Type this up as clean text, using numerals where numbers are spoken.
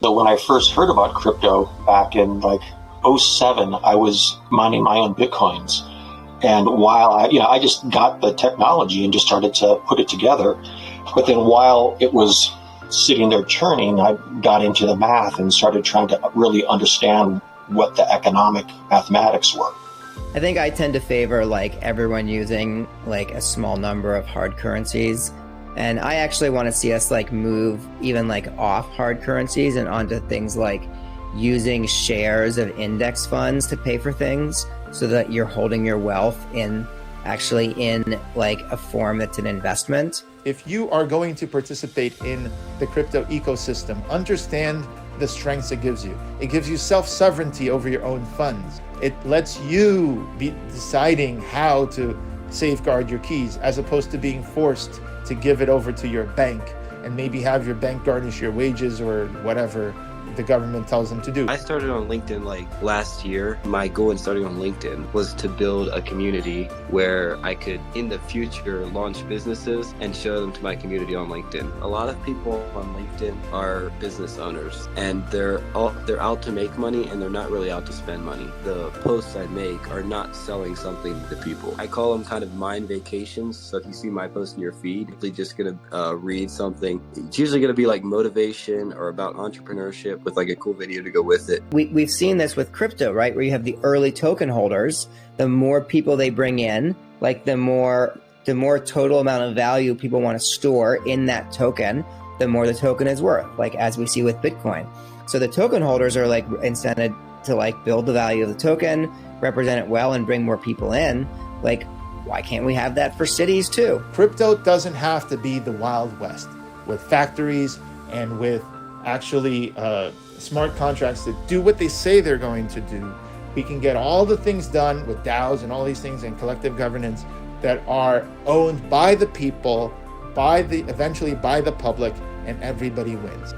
So when I first heard about crypto back in like '07, I was mining my own Bitcoins. And while I just got the technology and just started to put it together. But then while it was sitting there churning, I got into the math and started trying to really understand what the economic mathematics were. I think I tend to favor like everyone using like a small number of hard currencies. And I actually want to see us like move even like off hard currencies and onto things like using shares of index funds to pay for things so that you're holding your wealth in like a form that's an investment. If you are going to participate in the crypto ecosystem, understand the strengths it gives you. It gives you self-sovereignty over your own funds. It lets you be deciding how to safeguard your keys as opposed to being forced to give it over to your bank and maybe have your bank garnish your wages or whatever the government tells them to do. I started on LinkedIn like last year. My goal in starting on LinkedIn was to build a community where I could in the future launch businesses and show them to my community on LinkedIn. A lot of people on LinkedIn are business owners and they're out to make money and they're not really out to spend money. The posts I make are not selling something to people. I call them kind of mind vacations. So if you see my post in your feed, you're just gonna read something. It's usually gonna be like motivation or about entrepreneurship with like a cool video to go with it. We've seen this with crypto, right? Where you have the early token holders, the more people they bring in, like the more total amount of value people want to store in that token, the more the token is worth, like as we see with Bitcoin. So the token holders are like incented to like build the value of the token, represent it well and bring more people in. Like, why can't we have that for cities too? Crypto doesn't have to be the Wild West with factories and with actually smart contracts that do what they say they're going to do. We can get all the things done with DAOs and all these things and collective governance that are owned by the people, eventually by the public, and everybody wins.